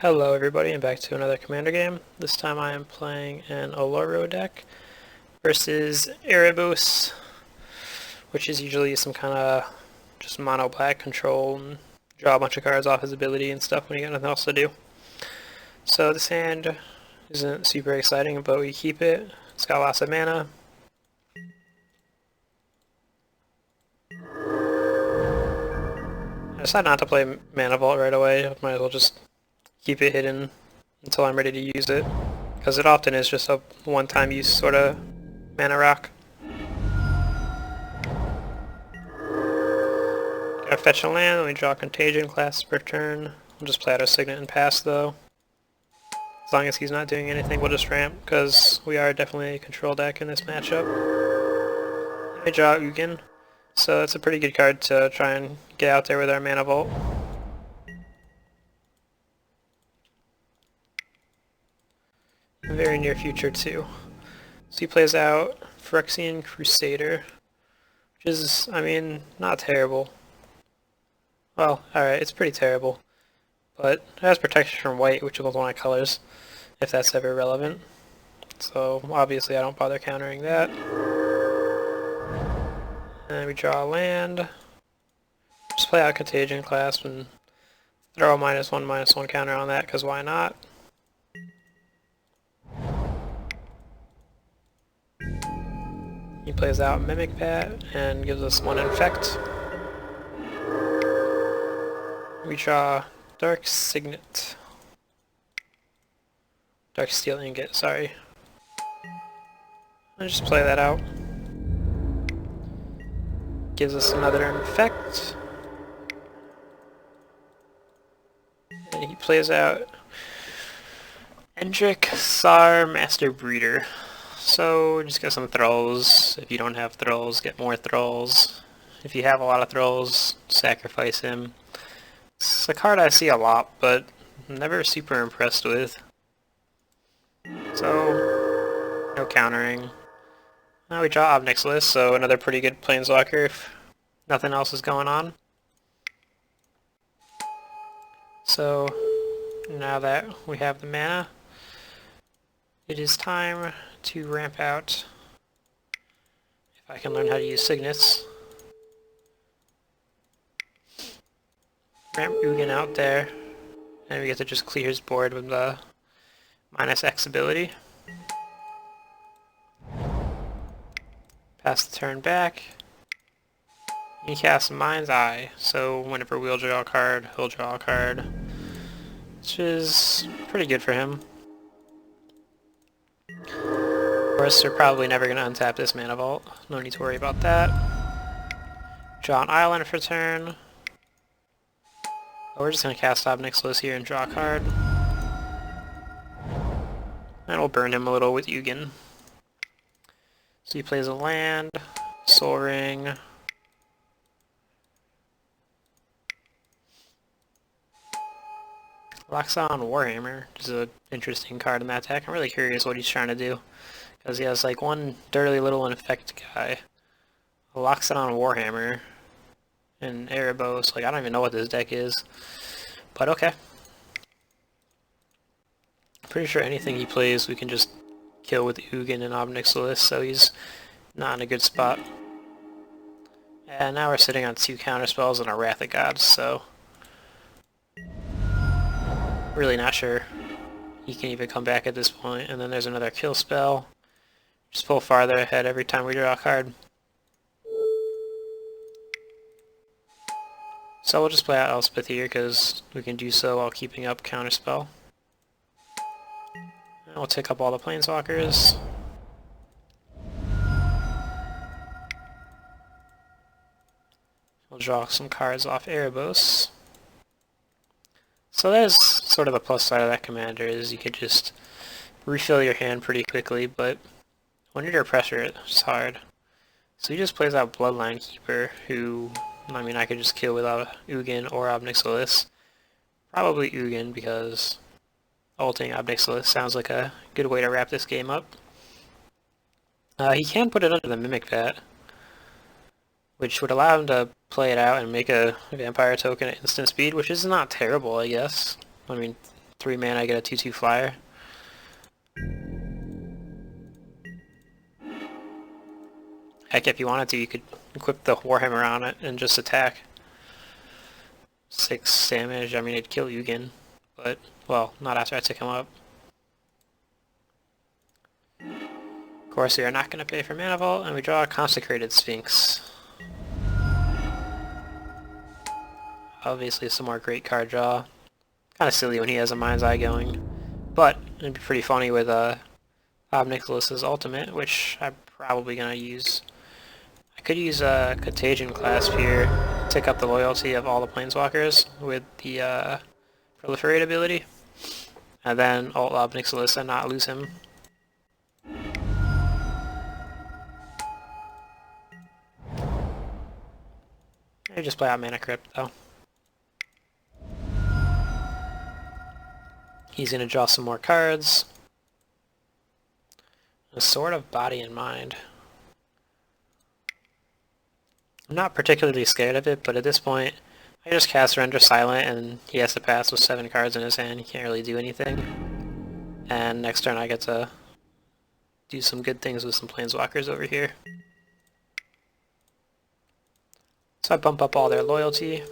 Hello everybody and back to another Commander game. This time I am playing an Oloro deck versus Erebos, which is usually some kind of just mono black control and draw a bunch of cards off his ability and stuff when you got nothing else to do. So this hand isn't super exciting, but we keep it. It's got lots of mana. I decided not to play Mana Vault right away. Might as well just keep it hidden until I'm ready to use it, because it often is just a one-time use sort of mana rock. Gotta fetch a land, then we draw Contagion class per turn. We'll just play out a Signet and pass though. As long as he's not doing anything, we'll just ramp, because we are definitely a control deck in this matchup. Then we draw Ugin, so it's a pretty good card to try and get out there with our Mana Vault. In the very near future too. So he plays out Phyrexian Crusader, which is, I mean, not terrible. Well, alright, it's pretty terrible. But it has protection from white, which is one of my colors, if that's ever relevant. So obviously I don't bother countering that. And then we draw a land. Just play out Contagion Clasp and throw a -1/-1 counter on that, because why not? He plays out Mimic Bat and gives us 1 Infect. We draw Dark Signet. Dark Steel Ingot, sorry. I'll just play that out. Gives us another Infect. And he plays out Endrick Sar Master Breeder. So just get some Thralls. If you don't have Thralls, get more Thralls. If you have a lot of Thralls, sacrifice him. It's a card I see a lot, but I'm never super impressed with. So, no countering. Now we draw Obnixilis, so another pretty good Planeswalker if nothing else is going on. So, now that we have the mana, it is time to ramp out, if I can learn how to use Signets. Ramp Ugin out there, and we get to just clear his board with the -X ability. Pass the turn back. He casts Mind's Eye, so whenever we'll draw a card, he'll draw a card, which is pretty good for him. Of course, we're probably never going to untap this Mana Vault. No need to worry about that. Draw an island for turn. Oh, we're just going to cast Obnixilis here and draw a card. And we'll burn him a little with Ugin. So he plays a land, Soul Ring. Loxodon Warhammer, which is an interesting card in that deck. I'm really curious what he's trying to do, because he has like one dirty little infect guy, a Loxodon Warhammer, and Erebos. Like, I don't even know what this deck is, but okay. I'm pretty sure anything he plays we can just kill with Ugin and Obnixilis, so he's not in a good spot. And now we're sitting on 2 counterspells and a Wrath of Gods, so really not sure he can even come back at this point. And then there's another kill spell. Just pull farther ahead every time we draw a card. So we'll just play out Elspeth here, because we can do so while keeping up counterspell. And we'll take up all the Planeswalkers. We'll draw some cards off Erebos. So there's sort of the plus side of that commander, is you could just refill your hand pretty quickly, but when you're under pressure, it's hard. So he just plays out Bloodline Keeper, who, I mean, I could just kill without Ugin or Obnixilis. Probably Ugin, because ulting Obnixilis sounds like a good way to wrap this game up. He can put it under the Mimic Bat, which would allow him to play it out and make a vampire token at instant speed, which is not terrible, I guess. I mean, 3 mana, I get a 2/2 flyer. Heck, if you wanted to, you could equip the Warhammer on it and just attack. 6 damage, I mean, it'd kill Ugin, but, well, not after I took him up. Of course, we are not going to pay for Mana Vault, and we draw a Consecrated Sphinx. Obviously, some more great card draw. Kind of silly when he has a Mind's Eye going, but it'd be pretty funny with Ob Nicholas's ultimate, which I'm probably going to use. I could use a Contagion Clasp here, take up the loyalty of all the Planeswalkers with the Proliferate ability, and then ult Ob Nicholas and not lose him. I just play out Mana Crypt though. He's going to draw some more cards. A Sword of Body and Mind. I'm not particularly scared of it, but at this point, I just cast Surrender Silent and he has to pass with 7 cards in his hand. He can't really do anything. And next turn I get to do some good things with some Planeswalkers over here. So I bump up all their loyalty.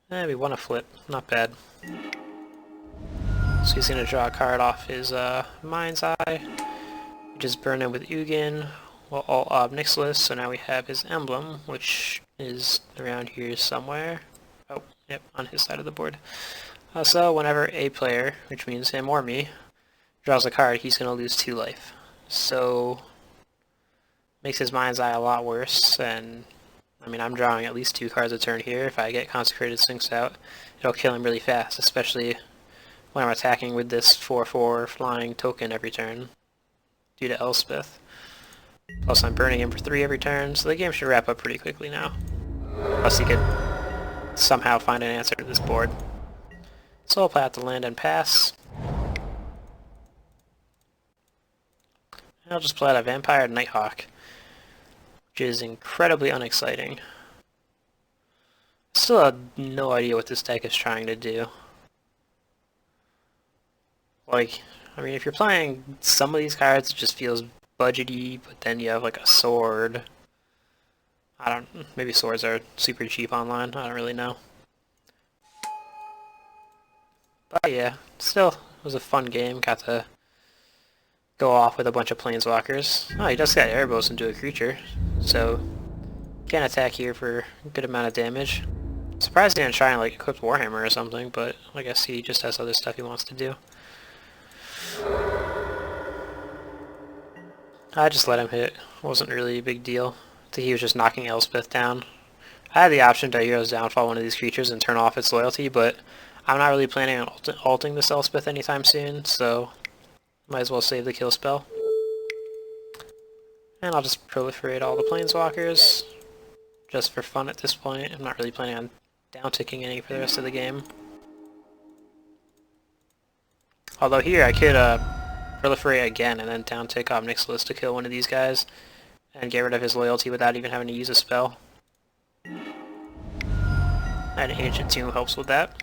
And we won a flip. Not bad. So he's going to draw a card off his Mind's Eye. Just burn him with Ugin. We'll ult Ob Nicholas, so now we have his emblem, which is around here somewhere. Oh, yep, on his side of the board. So whenever a player, which means him or me, draws a card, he's going to lose 2 life. So makes his Mind's Eye a lot worse, and I mean, I'm drawing at least 2 cards a turn here. If I get Consecrated Sphinx out, it'll kill him really fast, especially when I'm attacking with this 4/4 flying token every turn due to Elspeth. Plus I'm burning him for 3 every turn, so the game should wrap up pretty quickly now. Unless he could somehow find an answer to this board. So I'll play out the land and pass. And I'll just play out a Vampire Nighthawk, which is incredibly unexciting. Still have no idea what this deck is trying to do. Like, I mean, if you're playing some of these cards, it just feels budgety, but then you have like a sword. Maybe swords are super cheap online, I don't really know. But yeah, still, it was a fun game, got to go off with a bunch of Planeswalkers. Oh, he just got Erebos into a creature, so can attack here for a good amount of damage. Surprised he didn't try and like equip Warhammer or something, but I guess he just has other stuff he wants to do. I just let him hit. It wasn't really a big deal. I think he was just knocking Elspeth down. I had the option to Hero's Downfall one of these creatures and turn off its loyalty, but I'm not really planning on ulting this Elspeth anytime soon, so might as well save the kill spell. And I'll just proliferate all the Planeswalkers, just for fun at this point. I'm not really planning on down-ticking any for the rest of the game. Although here I could proliferate again and then down-tick Ob Nicholas to kill one of these guys and get rid of his loyalty without even having to use a spell. And Ancient Tomb helps with that.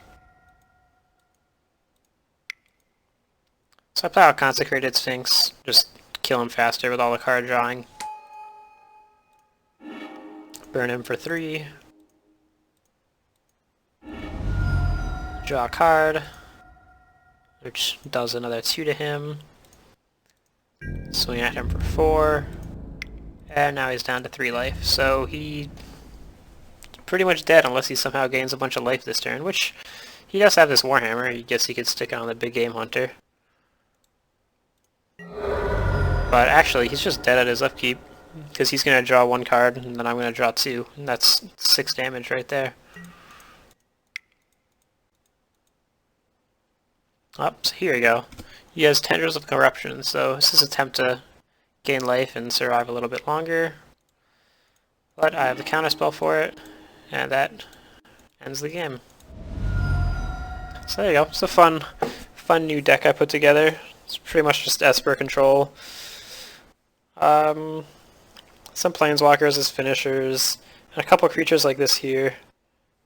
So I play out Consecrated Sphinx, just kill him faster with all the card drawing. Burn him for 3. Draw a card, which does another 2 to him. Swing at him for 4. And now he's down to 3 life. So he's pretty much dead unless he somehow gains a bunch of life this turn, which he does have this Warhammer. I guess he could stick it on the Big Game Hunter. But actually, he's just dead at his upkeep, because he's going to draw 1 card, and then I'm going to draw 2, and that's 6 damage right there. Oh, so here we go. He has Tendrils of Corruption, so this is an attempt to gain life and survive a little bit longer. But I have the counterspell for it, and that ends the game. So there you go. It's a fun new deck I put together. It's pretty much just Esper control. some planeswalkers as finishers, and a couple creatures like this here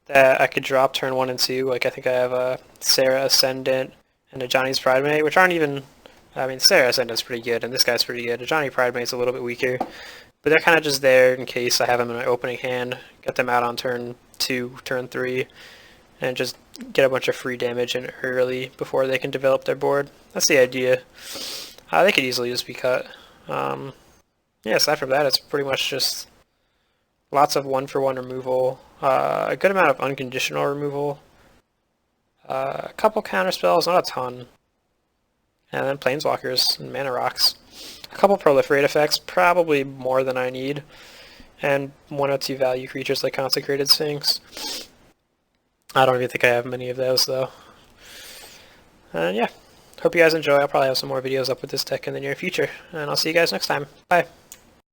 that I could drop turn 1 and 2. Like I think I have a Sarah Ascendant and a Johnny's Pridemate, which aren't even... I mean, Sarah Ascendant's pretty good, and this guy's pretty good. A Johnny Pridemate's a little bit weaker. But they're kind of just there in case I have them in my opening hand, get them out on turn 2, turn 3, and just get a bunch of free damage in early before they can develop their board. That's the idea. They could easily just be cut. Yeah, aside from that, it's pretty much just lots of 1-for-1 removal, a good amount of unconditional removal, a couple counterspells, not a ton, and then planeswalkers and mana rocks. A couple proliferate effects, probably more than I need, and 1 or 2 value creatures like Consecrated Sphinx. I don't even think I have many of those though. And yeah, hope you guys enjoy. I'll probably have some more videos up with this deck in the near future, and I'll see you guys next time. Bye.